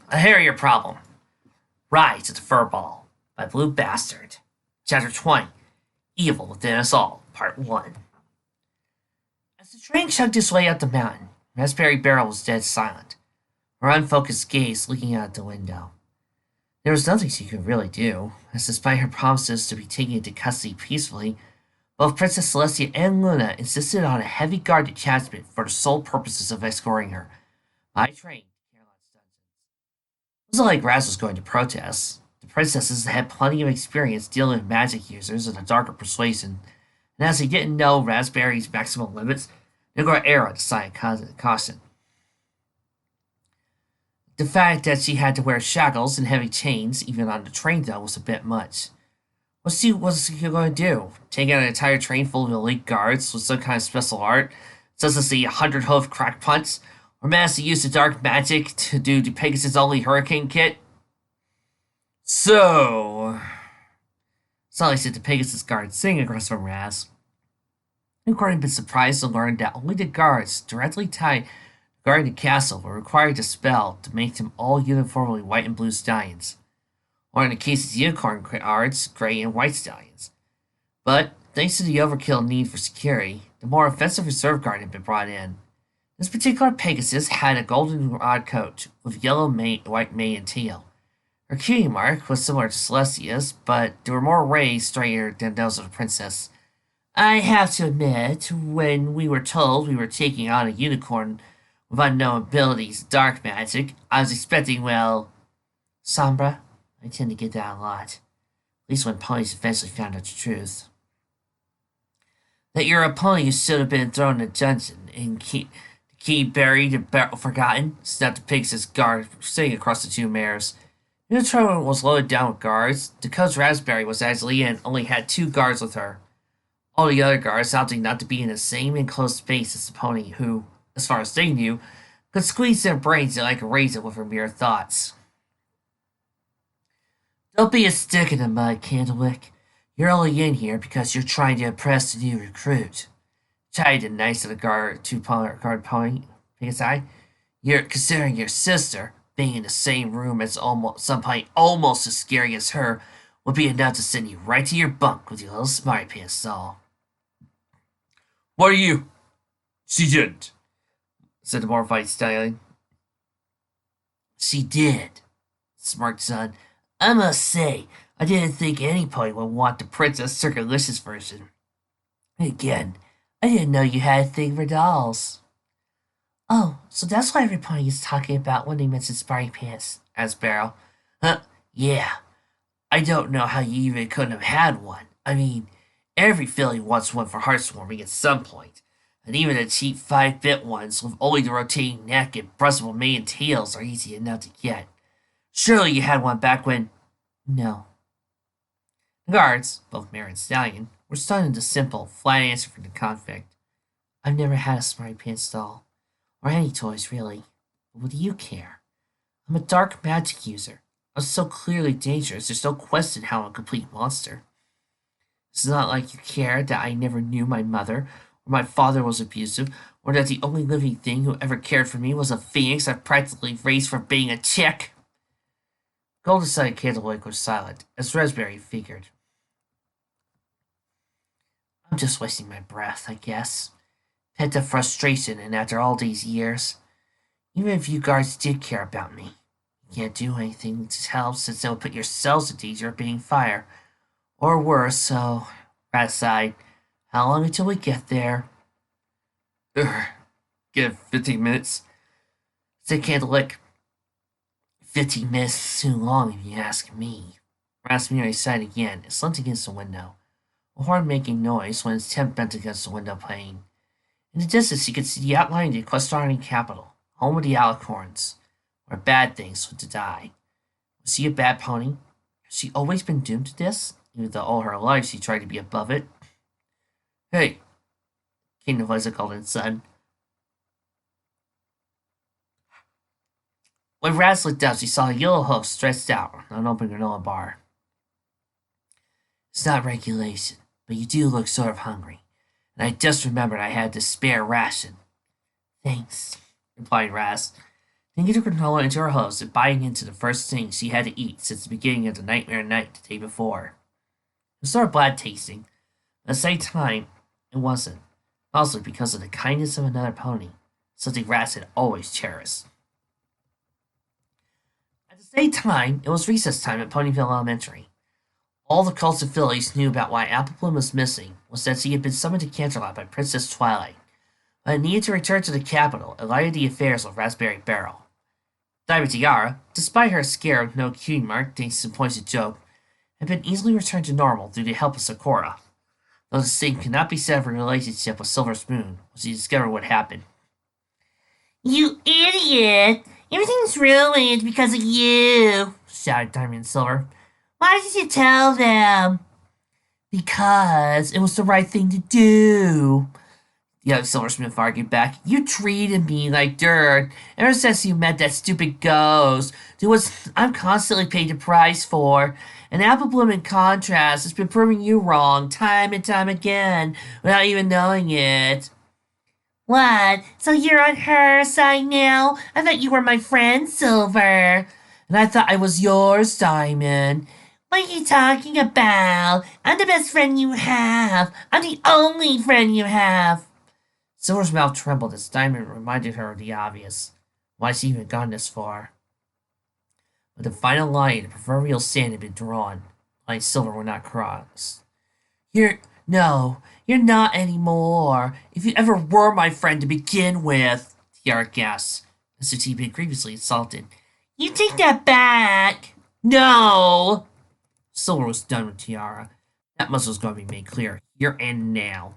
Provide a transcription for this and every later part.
A Hairier Problem. Rise of the Furball by Blue Bastard. Chapter 20. Evil Within Us All, Part 1. As the train chugged its way up the mountain, Raspberry Barrel was dead silent, her unfocused gaze looking out the window. There was nothing she could really do, as despite her promises to be taken into custody peacefully, both Princess Celestia and Luna insisted on a heavy guard detachment for the sole purposes of escorting her by train to Caroline's dungeons. It wasn't like Raz was going to protest. The princesses had plenty of experience dealing with magic users and a darker persuasion, and as they didn't know Raspberry's maximum limits, they were going to err on the side of caution. The fact that she had to wear shackles and heavy chains, even on the train, though, was a bit much. What's she going to do? Take out an entire train full of elite guards with some kind of special art, such as the 100-hoof crack punch, or manage to use the dark magic to do the Pegasus only hurricane kit? So, Sully said the Pegasus guard sitting across from Raz. Newcorn had been surprised to learn that only the guards directly tied guarding the castle were required to spell to make them all uniformly white and blue stallions, or in the case of unicorn guards, gray and white stallions. But, thanks to the overkill need for security, the more offensive reserve guard had been brought in. This particular Pegasus had a golden-rod coat, with yellow, white mane, and teal. Her cutie mark was similar to Celestia's, but there were more rays straighter than those of the princess. I have to admit, when we were told we were taking on a unicorn with unknown abilities, dark magic, I was expecting, well, Sombra. I tend to get that a lot. At least when ponies eventually found out the truth. That you're a pony who should have been thrown in a dungeon and the key buried and forgotten, snapped the Pegasus guard sitting across the two mares. The train was loaded down with guards. The coach Raspberry was actually in, only had 2 guards with her. All the other guards opting not to be in the same enclosed space as the pony who, as far as they knew, could squeeze their brains like a raisin with her mere thoughts. Don't be a stick in the mud, Candlewick. You're only in here because you're trying to impress the new recruit. Chided the nice of the guard pony, Pegasi. You're considering your sister being in the same room as somebody almost as scary as her would be enough to send you right to your bunk with your little smarty pants doll. What are you? She didn't, said the mortified stallion. She did, smirked Son. I must say, I didn't think anybody would want the Princess Circulicious version. Again, I didn't know you had a thing for dolls. Oh, so that's what everybody is talking about when they mention Smarty Pants, asked Barrel. Huh? Yeah. I don't know how you even couldn't have had one. I mean, every filly wants one for heartwarming at some point, and even the cheap 5-bit ones with only the rotating neck and brushable mane and tails are easy enough to get. Surely you had one back when... No. The guards, both mare and stallion, were stunned into simple, flat answer from the convict. I've never had a Smarty Pants doll. Or any toys, really. But what do you care? I'm a dark magic user. I'm so clearly dangerous, there's no question how I'm a complete monster. It's not like you care that I never knew my mother, or my father was abusive, or that the only living thing who ever cared for me was a phoenix I practically raised for being a chick. Golden-sided Candlewick was silent, as Raspberry figured. I'm just wasting my breath, I guess. Pent up frustration, and after all these years, even if you guards did care about me, you can't do anything to help since it would put yourselves in danger of being fired. Or worse, so, Rat sighed. How long until we get there? Give 15 minutes, said Candlewick. 15 minutes is too long if you ask me. Raspberry sighed again and slumped against the window, a horn making noise when its tip bent against the window pane. In the distance, you could see the outline of the Equestrian capital, home of the Alicorns, where bad things were to die. Was she a bad pony? Has she always been doomed to this, even though all her life she tried to be above it? Hey, came the voice of Golden Sun. When Raz looked up, she saw a yellow hoof stretched out on an open granola bar. It's not regulation, but you do look sort of hungry. And I just remembered I had this spare ration. Thanks, replied Raz, Thinking to control her into her hooves and biting into the first thing she had to eat since the beginning of the nightmare night the day before. It was sort of bad tasting. At the same time, it wasn't. Mostly because of the kindness of another pony, something rats had always cherished. At the same time, it was recess time at Ponyville Elementary. All the Coastal fillies knew about why Apple Bloom was missing was that she had been summoned to Canterlot by Princess Twilight, but needed to return to the capital in light of the affairs of Raspberry Barrel. Diamond Tiara, despite her scare of no cutie mark thanks to pointed joke, had been easily returned to normal through the help of Sakura, though the same could not be said of her relationship with Silver Spoon when she discovered what happened. You idiot! Everything's ruined because of you, shouted Diamond and Silver. Why did you tell them? Because it was the right thing to do. The other silversmith argued back. You treated me like dirt ever since you met that stupid ghost, who was I'm constantly paying the price for. And Apple Bloom, in contrast, has been proving you wrong time and time again without even knowing it. What? So you're on her side now? I thought you were my friend, Silver. And I thought I was yours, Diamond. What are you talking about? I'm the best friend you have. I'm the only friend you have. Silver's mouth trembled as Diamond reminded her of the obvious. Why she even gone this far? But the final line in the proverbial sand had been drawn. Line Silver would not cross. You're not anymore. If you ever were my friend to begin with, Tiara gasped, as if she'd been grievously insulted. You take that back. No. Silver was done with Tiara. That much was going to be made clear here and now.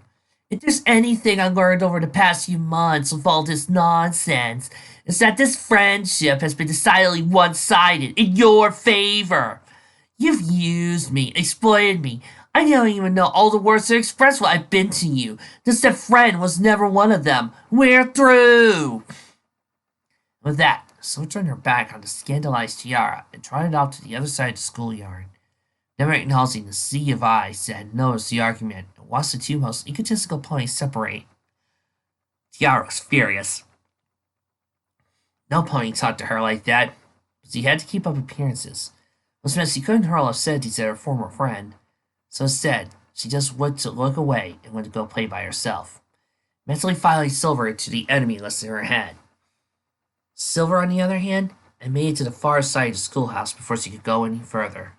If there's anything I learned over the past few months with all this nonsense, it's that this friendship has been decidedly one-sided in your favor. You've used me, exploited me. I don't even know all the words to express what I've been to you. This friend was never one of them. We're through. With that, Silver turned her back on the scandalized Tiara and trotted off to the other side of the schoolyard, never acknowledging the sea of eyes that had noticed the argument and watched the two most egotistical ponies separate. Tiara was furious. No pony talked to her like that, but she had to keep up appearances, which meant she couldn't hurl obscenities at her former friend. So instead, she just went to look away and went to go play by herself, mentally filing Silver into the enemy list in her head. Silver, on the other hand, had made it to the far side of the schoolhouse before she could go any further.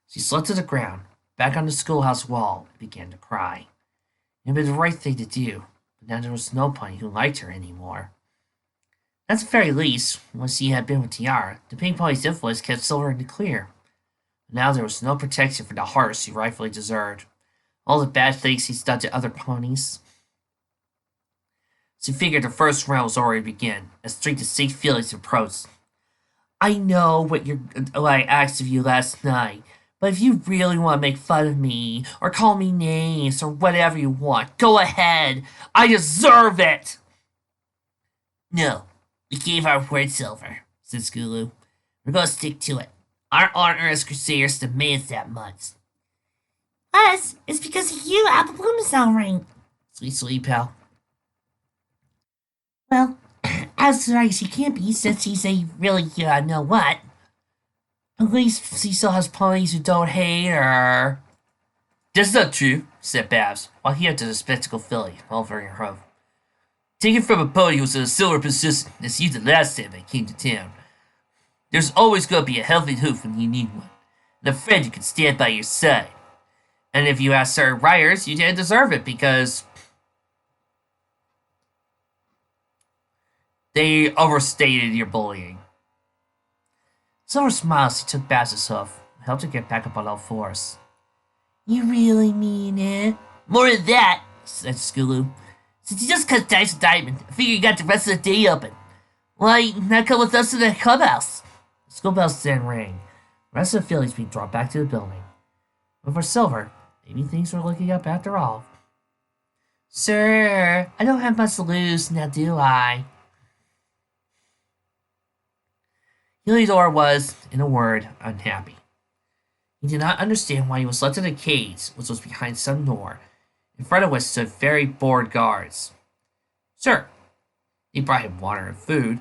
She slid to the ground, back on the schoolhouse wall, and began to cry. It had been the right thing to do, but now there was no pony who liked her anymore. At the very least, when she had been with Tiara, the pink pony's influence kept Silver in the clear. But now there was no protection for the heart she rightfully deserved. All the bad things he's done to other ponies. She figured the first round was already begun, as straight to safe feelings approached. I know what I asked of you last night, but if you really want to make fun of me, or call me names, or whatever you want, go ahead. I deserve it! No, we gave our word, Silver, said Skulu. We're going to stick to it. Our honor as Crusaders demands that much. Us? It's because of you Apple Bloom is all right. Sweet, pal. Well, as right as she can't be, since she's a really, know what. At least she still has ponies who don't hate her. That's not true, said Babs, while he entered the spectacle filly, over her hoof. Take it from a pony who was in a silver position, as you did last time I came to town. There's always going to be a healthy hoof when you need one, and a friend who can stand by your side. And if you ask certain riders, you didn't deserve it because they overstated your bullying. Silver smiled as he took Babs's hoof and helped her get back up on all fours. You really mean it? More than that, said Skulu. Since you just cut dice with Diamond, I figure you got the rest of the day open. Why not come with us to the clubhouse? The school bells then rang, the rest of the fillies being brought back to the building. But for Silver, maybe things were looking up after all. Sir, I don't have much to lose, now do I? Heliodor was, in a word, unhappy. He did not understand why he was left in a cage, which was behind some door, in front of which stood very bored guards. Sure, they brought him water and food,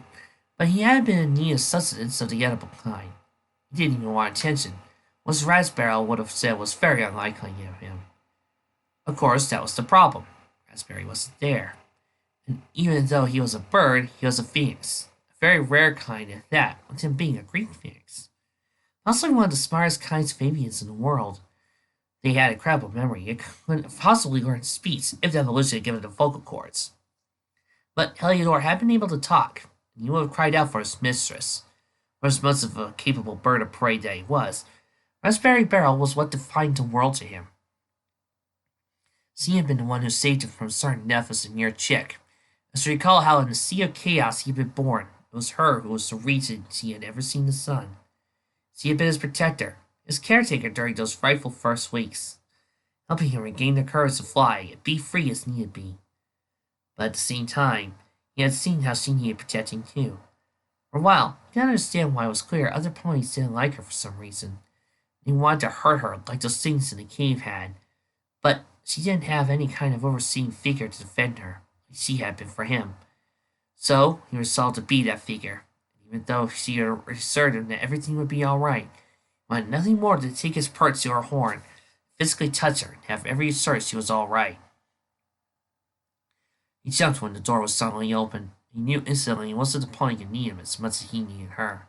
But he had been in need of sustenance of the edible kind. He didn't even want attention, which Raspberry would have said was very unlikely of him. Of course, that was the problem. Raspberry wasn't there. And even though he was a bird, he was a phoenix. A very rare kind at that, with him being a green phoenix. Also one of the smartest kinds of avians in the world. They had incredible memory. It couldn't possibly learn speech if the evolution had given it vocal cords. But Heliodor had been able to talk, and he would have cried out for his mistress. For as much of a capable bird of prey that he was, Raspberry Barrel was what defined the world to him. He had been the one who saved him from certain death as a mere chick. As to recall how in the sea of chaos he had been born, it was her who was the reason he had ever seen the sun. She had been his protector, his caretaker during those frightful first weeks, helping him regain the courage to fly and be free as needed be. But at the same time, he had seen how she needed protecting too. For a while, he didn't understand why it was clear other ponies didn't like her for some reason. They wanted to hurt her like those things in the cave had, but she didn't have any kind of overseeing figure to defend her, like she had been for him. So he resolved to be that figure. Even though she had assured him that everything would be all right, he wanted nothing more than to take his perch to her horn, physically touch her, and have every assurance she was all right. He jumped when the door was suddenly opened. He knew instantly he wasn't the pony could need him as much as he needed her.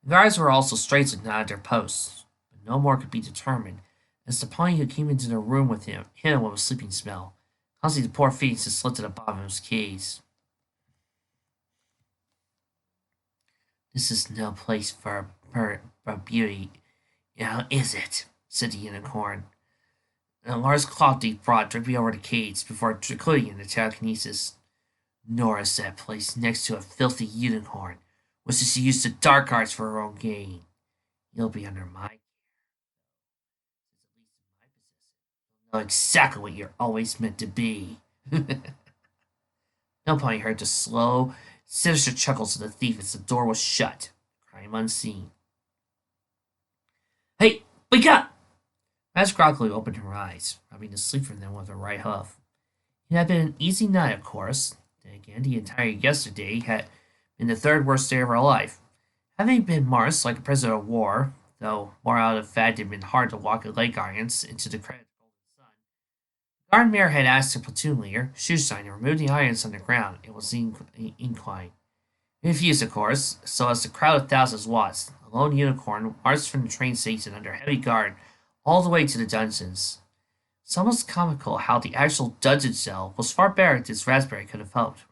The guards were also strangely not at their posts, but no more could be determined, as the pony who came into the room with him hit him with a sleeping spell, causing the poor phoenix to slip to the bottom of his cage. "This is no place for a beauty, now is it?" said the unicorn. And a large cloth he brought dripping over the cage before concluding the telekinesis. "Nor is that place next to a filthy unicorn, which is to use the dark arts for her own gain. You'll be under my care, since at least in my possession, you'll know exactly what you're always meant to be." Nobody heard the slow, sinister chuckles of the thief as the door was shut, crime unseen. "Hey, wake up!" As Groggly opened her eyes, rubbing the sleep from them with her right hoof. It had been an easy night, of course. Then again, the entire yesterday had been the third worst day of her life. Having been marched like a prisoner of war, though more out of the fact it had been hard to walk a leg irons into the credit of the golden sun, the guard mayor had asked the platoon leader, Shoeshine, to remove the irons on the ground. It was incline. He refused, of course, so as the crowd of thousands watched, a lone unicorn marched from the train station under heavy guard all the way to the dungeons. It's almost comical how the actual dungeon cell was far better than Raspberry could have hoped.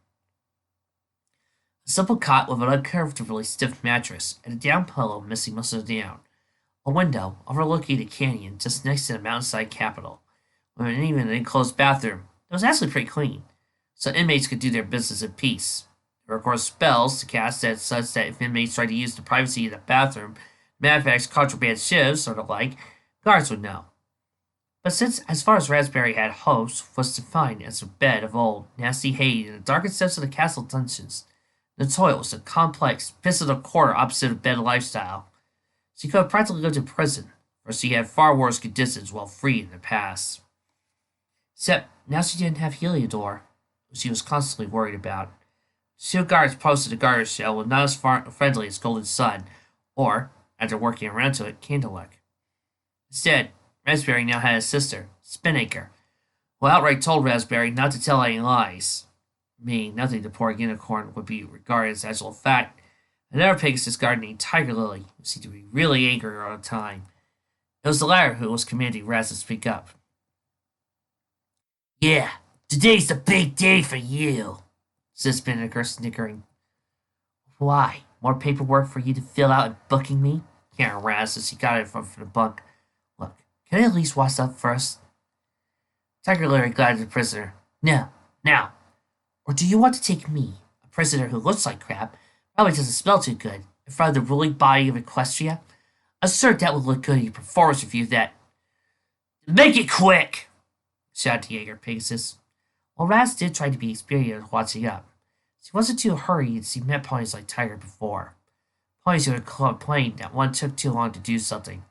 A simple cot with an uncomfortably stiff mattress and a down pillow missing most of the down. A window overlooking a canyon just next to the mountainside capital, with even an enclosed bathroom that was actually pretty clean, so inmates could do their business in peace. There were, of course, spells to cast that such that if inmates tried to use the privacy of the bathroom, manufacture contraband shivs, sort of like, guards would know. But since, as far as Raspberry had hoped, was defined as a bed of old, nasty hay in the darkest depths of the castle dungeons, the toilet was a complex, pistol corner opposite of bed lifestyle. She could have practically lived in prison, for she had far worse conditions while free in the past. Except now she didn't have Heliodor, who she was constantly worried about. The two guards posted the guard shell were not as friendly as Golden Sun, or, after working around to it, Candlewick. Instead, Raspberry now had a sister, Spinacre, who outright told Raspberry not to tell any lies, meaning nothing the poor unicorn would be regarded as actual fact. Another Pegasus guard named Tiger Lily, who seemed to be really angry all the time. It was the latter who was commanding Raz to speak up. "Yeah, today's the big day for you," said Spinnaker, snickering. "Why? More paperwork for you to fill out and booking me?" Karen razzed as she got it from the bunk. "Look, can I at least wash up first?" Tiger Lily glared at the prisoner. "No, now. Or do you want to take me, a prisoner who looks like crap, probably doesn't smell too good, in front of the ruling body of Equestria? I'm sure that would look good in your performance review that—" "Make it quick!" shouted Jaeger Pegasus. While Raz did try to be experienced watching up, she wasn't too hurried as she met ponies like Tiger before. Ponies who had complained that one took too long to do something,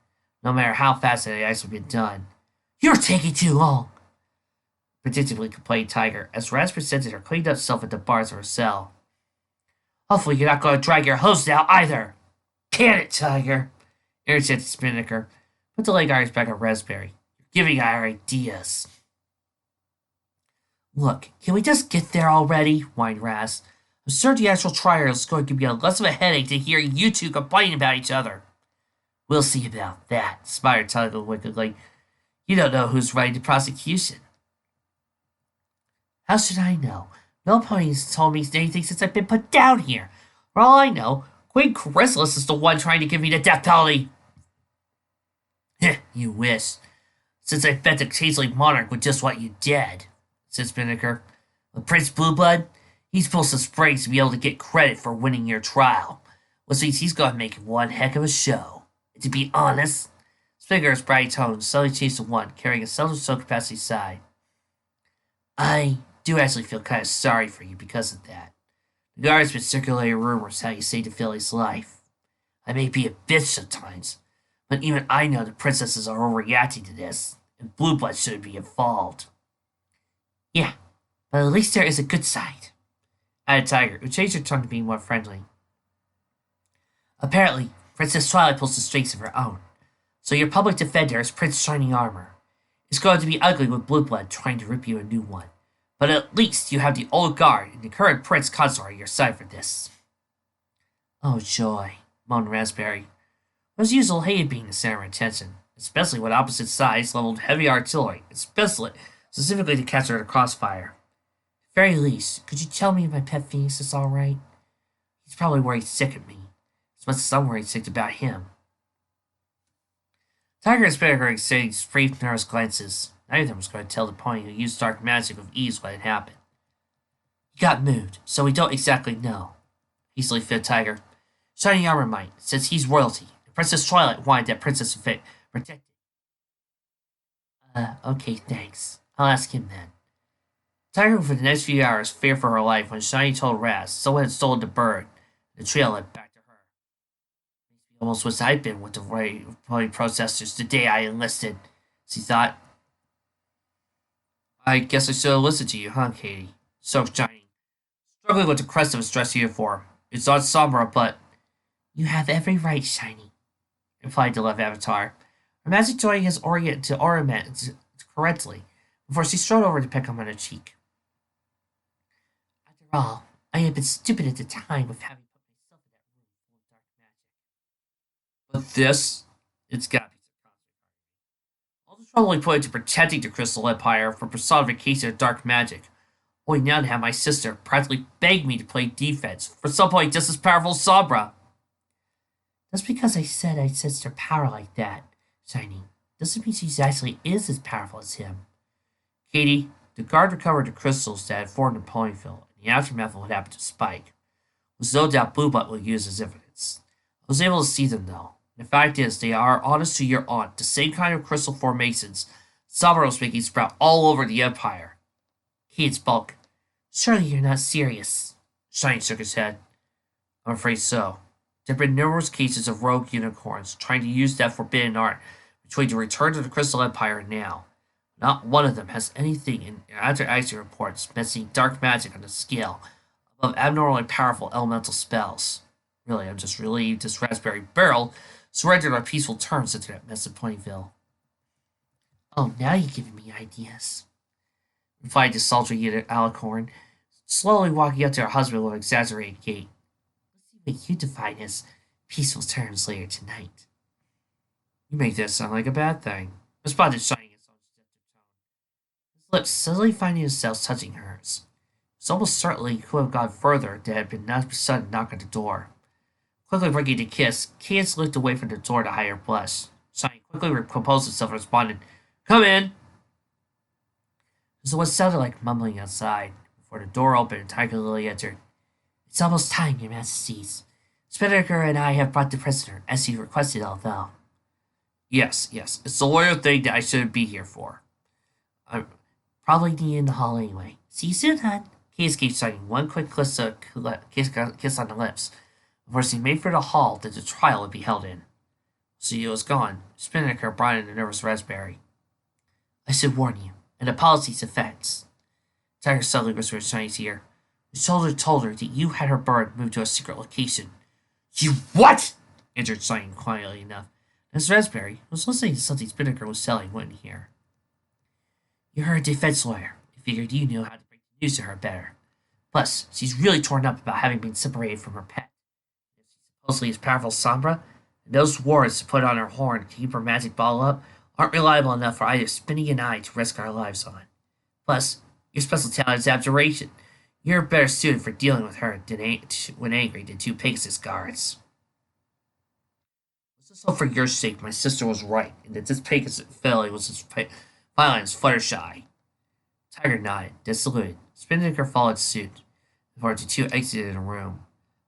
no matter how fast it had actually been done. "You're taking too long!" predictably complained Tiger, as Raz presented her cleaned up self at the bars of her cell. Hopefully you're not going to drag your hose out either. Can it, Tiger? Irritated Spinnaker. Put the leg irons back on Raspberry. You're giving our ideas. Look, can we just get there already? Whined Raz. I'm sure the actual trial is going to give you less of a headache to hear you two complaining about each other. We'll see about that, smiled Tiger wickedly. You don't know who's writing the prosecution. How should I know? No pony's told me anything since I've been put down here. For all I know, Queen Chrysalis is the one trying to give me the death penalty. You wish. Since I fed the Tasely Monarch with just what you did, said Spinnaker. But Prince Blueblood, he's pulling some springs to be able to get credit for winning your trial, which means he's going to make one heck of a show. And to be honest, Spinnaker's bright tone suddenly changed to one, carrying a seldom so capacity side. I do actually feel kind of sorry for you because of that. The guard's been circulating rumors how you saved Philly's life. I may be a bitch sometimes, but even I know the princesses are overreacting to this, and Blueblood shouldn't be involved. Yeah, but at least there is a good side, added Tiger, who changed her tone to be more friendly. Apparently, Princess Twilight pulls the strings of her own, so your public defender is Prince Shining Armor. It's going to be ugly with Blueblood trying to rip you a new one, but at least you have the old guard and the current Prince Consort on your side for this. Oh joy, moaned Raspberry. As usual, hated being the center of attention, especially when opposite sides leveled heavy artillery, specifically to catch her in a crossfire. At the very least, could you tell me if my pet Phoenix is alright? He's probably worried sick of me, as much as I'm worried sick about him. Tiger and Spinnaker exchanged brief, nervous glances. Neither of them was going to tell the pony who used dark magic with ease what had happened. He got moved, so we don't exactly know, easily fed Tiger. Shining Armor might, since he's royalty. Princess Twilight wanted that Princess Fit protected. Okay, thanks. I'll ask him then. Tiger, for the next few hours, feared for her life when Shiny told Raz someone had stolen the bird. The trail led back to her. Makes me almost wish I'd been with the pony protesters the day I enlisted, she thought. I guess I should have listened to you, huh, Katie? So Shiny, struggling with the crest of his dress uniform. It's on Sombra, but you have every right, Shiny, replied the love avatar. Her magic joy has oriented to ornament correctly before she strode over to peck him on her cheek. After all, I had been stupid at the time of having put myself in that room full of dark magic. But this, it's gotta be some all the trouble we put into protecting the Crystal Empire from personification of dark magic, only now to have my sister practically beg me to play defense for somebody just as powerful as Sombra. Just because I said I sensed her power like that, Shiny, doesn't mean she actually is as powerful as him. Katie, the guard recovered the crystals that had formed in Ponyville in the aftermath of what happened to Spike. Was no doubt Blueblood will use as evidence. I was able to see them, though. The fact is, they are, honest to your aunt, the same kind of crystal formations Sombra was making sprout all over the Empire. Kate's bulk. Surely you're not serious. Shiny shook his head. I'm afraid so. There have been numerous cases of rogue unicorns trying to use that forbidden art between the return to the Crystal Empire and now. Not one of them has anything in after-action reports mentioning dark magic on the scale above abnormally powerful elemental spells. Really, I'm just relieved this Raspberry Barrel surrendered on peaceful terms into that mess of Ponyville. Oh, now you're giving me ideas, replied the sultry Alicorn, slowly walking up to her husband with an exaggerated gait. Let's see what you define as peaceful terms later tonight. You make that sound like a bad thing, responded Shiny in some seductive tone. His lips suddenly finding themselves touching hers. It was almost certainly he could have gone further if there had been not a sudden knock at the door. Quickly breaking the kiss, Cadence looked away from the door to hide her blush. Shiny quickly composed himself and responded, Come in! It was what sounded like mumbling outside, before the door opened and Tiger Lily entered. It's almost time, Your Majesties. Spinnaker and I have brought the prisoner, as you requested, although. Yes, it's the loyal thing that I shouldn't be here for. I'm probably need in the hall anyway. See you soon, hon. Case keeps signing one quick kiss on the lips before she made for the hall that the trial would be held in. CEO was gone. Spinnaker brought in a nervous Raspberry. I should warn you, and the policy's offense. Tiger suddenly whispered in Shiny's ear. The soldier told her that you had her bird moved to a secret location. You what? Answered Shiny quietly enough. As Raspberry was listening to something Spinnaker was telling, wouldn't hear. You're her defense lawyer. I figured you knew how to break the news to her better. Plus, she's really torn up about having been separated from her pet. If she's supposedly as powerful as Sombra, and those wards to put on her horn to keep her magic ball up aren't reliable enough for either Spinny and I to risk our lives on. Plus, your special talent is abjuration. You're a better suited for dealing with her when angry than two Pegasus guards. Let's just hope for your sake my sister was right, and that this Pegasus filly was as violent as Fluttershy. Tiger nodded, dissolute. Spinnaker followed suit, before the two exited the room.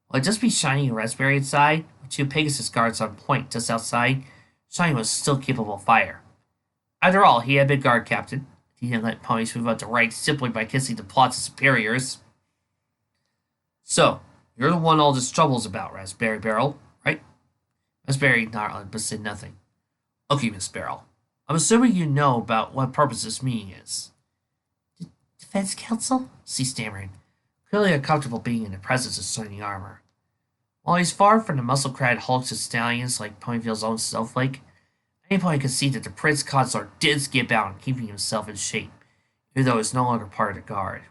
Will it just be Shiny and Raspberry inside, with two Pegasus guards on point just outside? Shiny was still capable of fire. After all, he had been guard captain. He didn't let ponies move up to rank simply by kissing the plots of superiors. So, you're the one all this trouble's about, Raspberry Barrel, right? Raspberry nodded but said nothing. Okay, Miss Barrel. I'm assuming you know about what purpose this meeting is. Defense Council? She stammered, clearly uncomfortable being in the presence of shining armor. While he's far from the muscle-clad hulks of stallions like Ponyville's own Snowflake, any pony could see that the Prince Consort did skip out on keeping himself in shape, even though he was no longer part of the guard.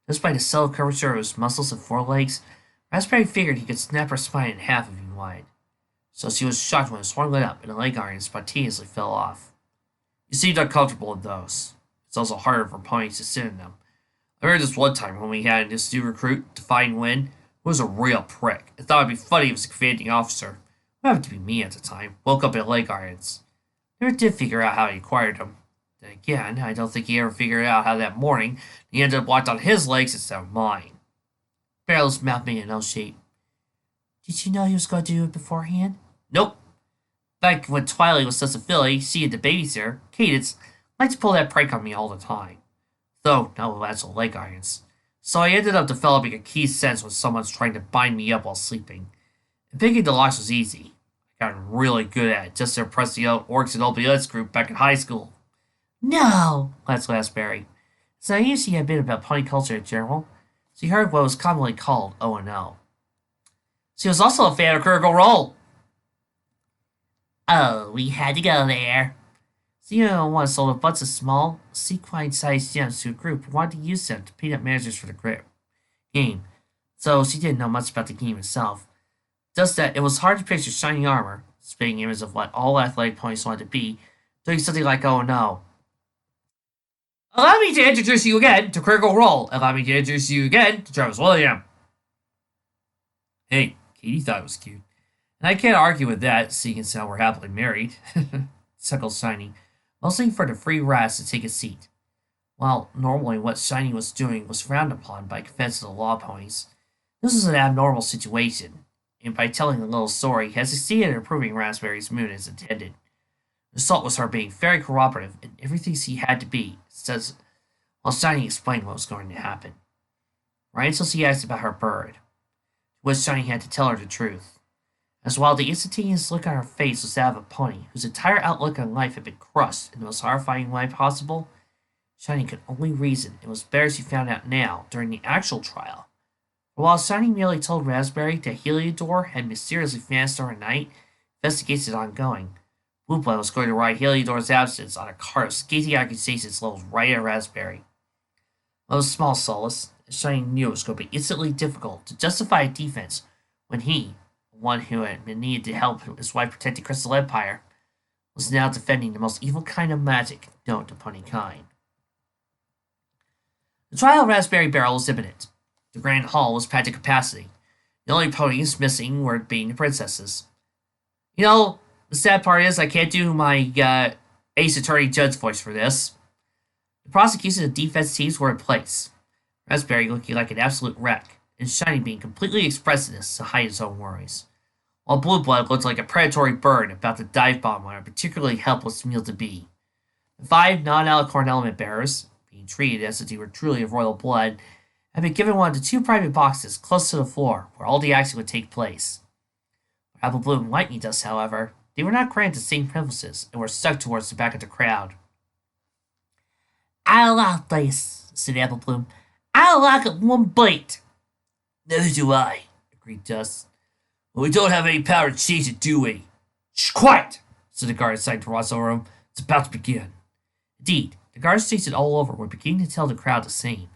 Just by the subtle curvature of his muscles and forelegs, Raspberry figured he could snap her spine in half if he wanted. So she was shocked when his horn lit up and the leg iron spontaneously fell off. He seemed uncomfortable in those. It's also harder for ponies to sit in them. I remember this one time when we had this new recruit, Define Wind, who was a real prick. I thought it'd be funny if he was a commanding officer, who happened to be me at the time, woke up in leg irons. Never did figure out how he acquired them. Then again, I don't think he ever figured out how that morning he ended up locked on his legs instead of mine. Barrel's mouth made an L shape. Did you know he was going to do it beforehand? Nope. Back when Twilight was such a filly, she and the babysitter, Cadence, liked to pull that prank on me all the time. Though not with actual leg irons. So I ended up developing a key sense when someone's trying to bind me up while sleeping. And picking the locks was easy. I got really good at it, just to impress the Orcs and OBS group back in high school. No, laughed Raspberry. So I knew she had a bit about pony culture in general. She heard what was commonly called O&O. She was also a fan of Critical Role. Oh, we had to go there. Zeno once sold a bunch of small, sequine-sized gems to a group who wanted to use them to paint up managers for the game, so she didn't know much about the game itself. Just that it was hard to picture shining armor, spitting image of what all athletic ponies wanted to be, doing something like oh no. Allow me to introduce you again to Critical Role. Allow me to introduce you again to Travis William. Hey, Katie thought it was cute. And I can't argue with that, seeing as how we're happily married. Chuckled Shiny, mostly for the free rats to take a seat. While normally what Shiny was doing was frowned upon by conventional law ponies, this was an abnormal situation, and by telling a little story, he had succeeded in improving Raspberry's mood as intended. The result was her being very cooperative in everything she had to be, says, while Shiny explained what was going to happen. Right until she asked about her bird, to which Shiny had to tell her the truth. As while the instantaneous look on her face was that of a pony whose entire outlook on life had been crushed in the most horrifying way possible, Shiny could only reason it was better she found out now during the actual trial. For while Shiny merely told Raspberry that Heliodor had mysteriously vanished overnight, investigation ongoing, Blueblood was going to ride Heliodor's absence on a cart of scathing accusations leveled right at Raspberry. It was small solace, as Shiny knew it was going to be instantly difficult to justify a defense when he, one who had been needed to help his wife protect the Crystal Empire, was now defending the most evil kind of magic known to ponykind. The trial of Raspberry Barrel was imminent. The Grand Hall was packed to capacity. The only ponies missing were being the princesses. You know, the sad part is I can't do my Ace Attorney Judge voice for this. The prosecution and defense teams were in place. Raspberry looking like an absolute wreck, and Shiny being completely expressionless to hide his own worries. While Blueblood looked like a predatory bird about to dive bomb on a particularly helpless meal to be. The 5 non-alicorn element bearers, being treated as if they were truly of royal blood, had been given one of the 2 private boxes close to the floor where all the action would take place. For Apple Bloom and Lightning Dust, however, they were not granted the same privileges and were stuck towards the back of the crowd. "I'll out this," said Apple Bloom. I don't like it one bit. Neither do I, agreed Dust. But we don't have any power to change it, do we? Shh, quiet, said the guard assigned to watch over him. It's about to begin. Indeed, the guards stationed all over were beginning to tell the crowd the same,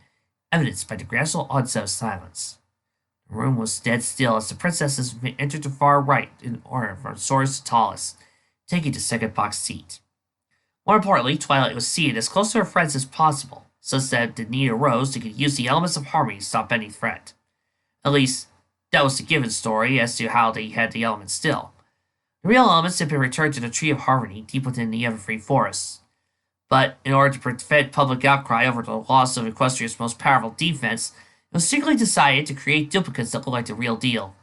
evidenced by the gradual onset of silence. The room was dead still as the princesses entered the far right in order from shortest to tallest, taking the second box seat. More importantly, Twilight was seated as close to her friends as possible, such that if the need arose, they could use the elements of harmony to stop any threat. At least, that was the given story as to how they had the elements still. The real elements had been returned to the Tree of Harmony deep within the evergreen forests. But in order to prevent public outcry over the loss of Equestria's most powerful defense, it was secretly decided to create duplicates that looked like the real deal.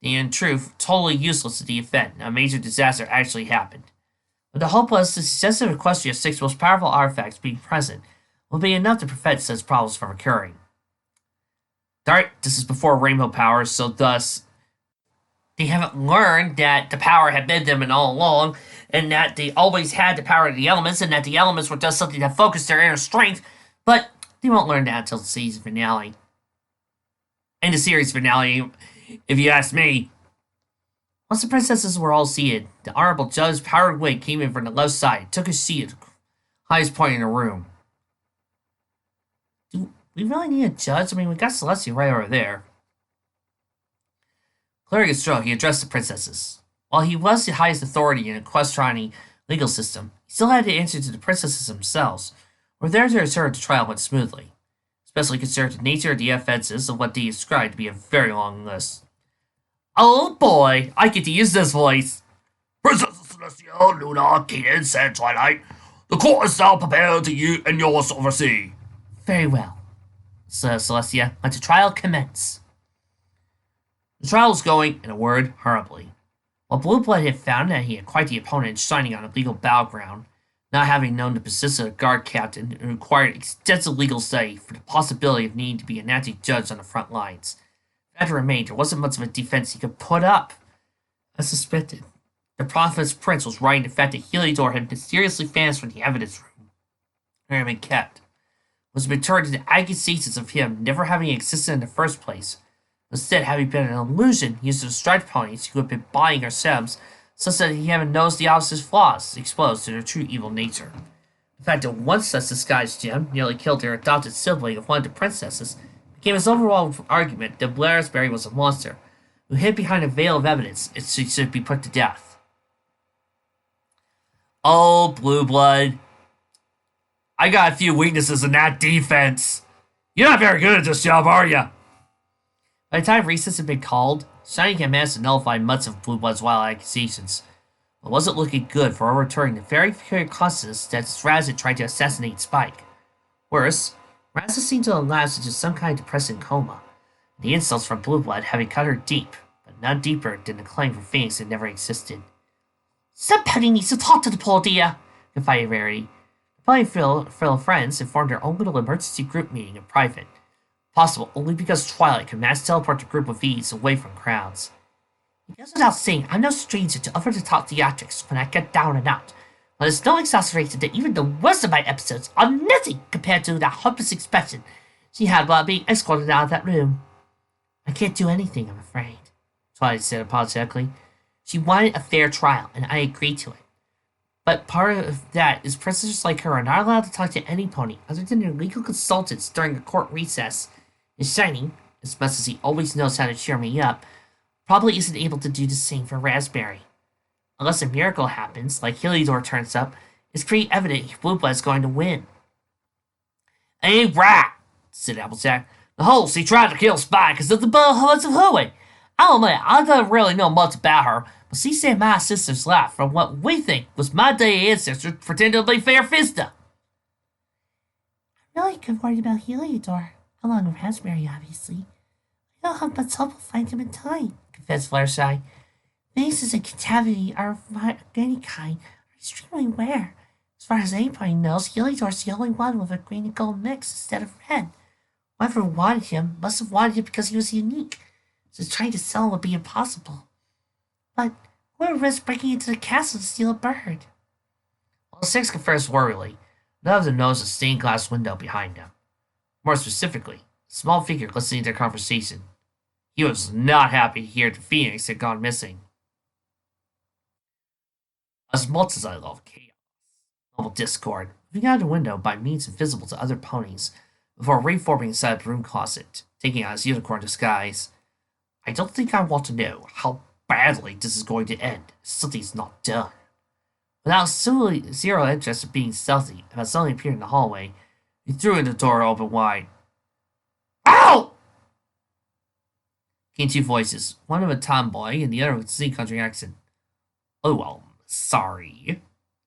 In truth, totally useless to the event, a major disaster actually happened. But the hope was the success of Equestria's 6 most powerful artifacts being present would be enough to prevent such problems from occurring. This is before Rainbow Powers, so thus they haven't learned that the power had been them all along, and that they always had the power of the elements, and that the elements were just something that focused their inner strength, but they won't learn that until the season finale. And the series finale, if you ask me. Once the princesses were all seated, the Honorable Judge Powered Wig came in from the left side, took his seat at the highest point in the room. Do we really need a judge? I mean, we got Celestia right over there. Clearing his throat, he addressed the princesses. While he was the highest authority in the Equestrian legal system, he still had to answer to the princesses themselves, or there to ensure the trial went smoothly, especially considering the nature of the offenses of what they described to be a very long list. Oh boy, I get to use this voice. Princess Celestia, Luna, Cadence, and Twilight, the court is now prepared to you and yours oversee. Very well, said Celestia. Let the trial commence. The trial was going, in a word, horribly. While Blue Blood had found that he had quite the opponent shining on a legal battleground, not having known the position of a guard captain and required extensive legal study for the possibility of needing to be an acting judge on the front lines. The fact remained, there wasn't much of a defense he could put up. As suspected, the prophet's prince was writing the fact that Heliodor had mysteriously vanished from the evidence room, where he had been kept, was returned to the accusations of him never having existed in the first place, instead having been an illusion used to distract ponies who had been buying her sems, such that he hadn't noticed the opposite's flaws, exposed to their true evil nature. The fact that one such disguised gem nearly killed their adopted sibling of one of the princesses became his overall argument that Raspberry was a monster, who hid behind a veil of evidence and she should be put to death. Oh, Blue Blood. I got a few weaknesses in that defense. You're not very good at this job, are you? By the time recess had been called, Shining had managed to nullify much of Blue Blood's wild accusations, but wasn't looking good for overturning the very peculiar constants that Raz had tried to assassinate Spike. Worse, Raz seemed to have lapsed into some kind of depressing coma, the insults from Blue Blood having cut her deep, but none deeper than the claim for Phoenix had never existed. Somebody needs to talk to the poor dear, confided Rarity. The fellow friends had formed their own little emergency group meeting in private, possible only because Twilight could mass teleport the group with ease away from crowds. It goes without saying, I'm no stranger to over-the-top theatrics when I get down and out, but it's no exaggeration that even the worst of my episodes are nothing compared to that hopeless expression she had while being escorted out of that room. I can't do anything, I'm afraid, Twilight said apologetically. She wanted a fair trial, and I agreed to it. But part of that is princesses like her are not allowed to talk to any pony other than their legal consultants during a court recess. And Shining, as much as he always knows how to cheer me up, probably isn't able to do the same for Raspberry. Unless a miracle happens, like Heliodor turns up, it's pretty evident Blue Blood's going to win. Ain't right, said Applejack. The host, he tried to kill Spike because of the bullhoods of Hooey. I'll admit, I don't really know much about her, but she saved my sister's life from what we think was my dead ancestors pretending to be Fair Fista. I'm really worried about Heliodor, along with Raspberry, obviously. I don't have much help find him in time, confessed Fluttershy. Faces and contaminating are of any kind are extremely rare. As far as anybody knows, Heliodor's the only one with a green and gold mix instead of red. Whoever wanted him must have wanted him because he was unique, so trying to sell him would be impossible. But who would risk breaking into the castle to steal a bird? While the 6 conversed worriedly, none of them noticed a stained glass window behind them. More specifically, a small figure listening to their conversation. He was not happy to hear the Phoenix had gone missing. As much as I love chaos, level Discord, moving out of the window by means invisible to other ponies before reforming inside the broom closet, taking on his unicorn disguise. I don't think I want to know how badly this is going to end if something's not done. Without zero interest in being stealthy, and suddenly appeared in the hallway, he threw in the door open wide. Ow! Came two voices, one of a tomboy and the other with a sea country accent. Oh well, sorry.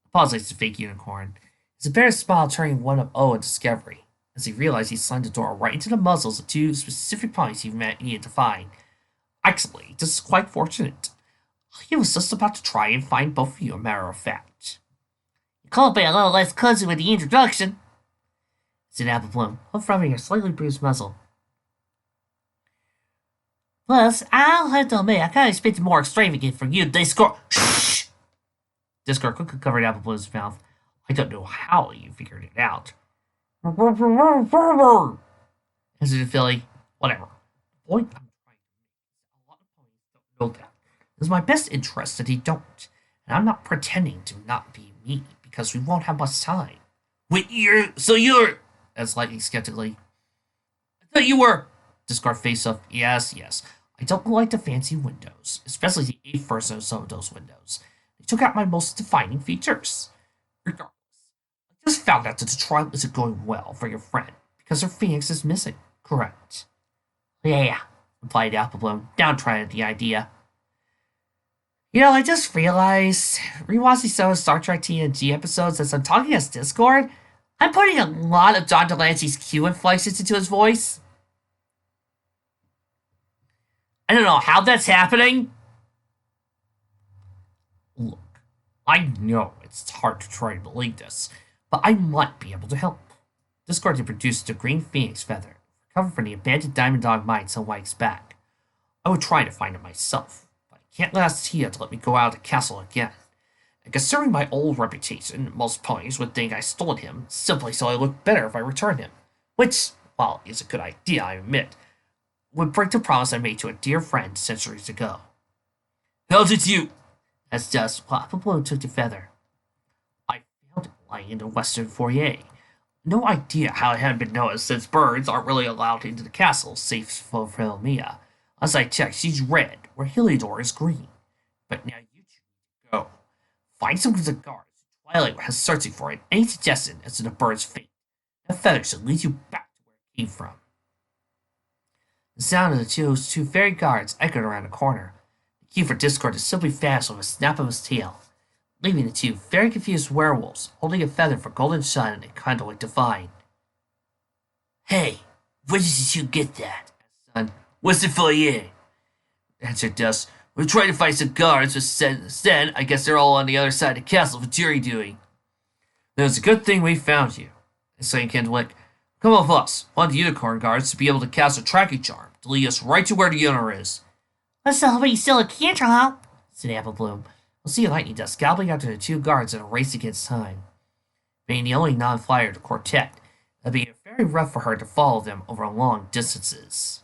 Apologized to fake unicorn. His embarrassed smile turning one of awe and discovery, as he realized he slammed the door right into the muzzles of two specific ponies he needed to find. Actually, this is quite fortunate. He was just about to try and find both of you, a matter of fact. You could be a little less cozy with the introduction, said Apple Bloom, rubbing her slightly bruised muzzle. Plus, I'll have to admit, I kind of expected more extravagant from you, Discord. Shh! Discord quickly covered Apple Bloom's mouth. I don't know how you figured it out. Hesitated Philly. Whatever. The point I'm trying to make is a lot of ponies don't know that. It's my best interest that he don't. And I'm not pretending to not be me, because we won't have much time. Wait, you're... As lightning skeptically. I thought you were... Discord face up. Yes. I don't like the fancy windows, especially the 8th version of some of those windows. They took out my most defining features. Regardless, I just found out that the trial isn't going well for your friend, because her Phoenix is missing, correct? Yeah, replied Applebloom, downtrodden at the idea. You know, I just realized, rewatching some of Star Trek TNG episodes as I'm talking as Discord, I'm putting a lot of John Delancey's Q inflections into his voice. I don't know how that's happening. Look, I know it's hard to try to believe this, but I might be able to help. Discord had produced a green phoenix feather, recovered from the abandoned Diamond Dog mine some whites back. I would try to find it myself, but I can't ask Tia to let me go out of the castle again. And considering my old reputation, most ponies would think I stole him simply so I look better if I return him. Which, while is a good idea, I admit, would break the promise I made to a dear friend centuries ago. How's it you? As just while Applebloom took the feather. I found it lying in the western foyer. No idea how it hadn't been noticed, since birds aren't really allowed into the castle, save for Philomia. As I checked, she's red, where Heliodor is green. But now you two need to go. Find some of the guards Twilight has searching for it. Any suggestion as to the bird's fate? That feather should lead you back to where it came from. The sound of those two fairy guards echoed around the corner. The key for Discord is simply fast with a snap of his tail, leaving the two very confused werewolves holding a feather for Golden Sun and Conduit to find. Hey, where did you get that? Asked Sun. What's the foyer? Answered Dust. We're trying to find some guards, but instead, I guess they're all on the other side of the castle for jury duty. Then it's a good thing we found you, exclaimed Candlewick. Come with us. Want the unicorn guards to be able to cast a tracking charm to lead us right to where the owner is. Let's celebrate still a cantrell, huh? Said Applebloom. We'll see Lightning Dust gobbling after the two guards in a race against time. Being the only non-flyer of the quartet, it'd be very rough for her to follow them over long distances.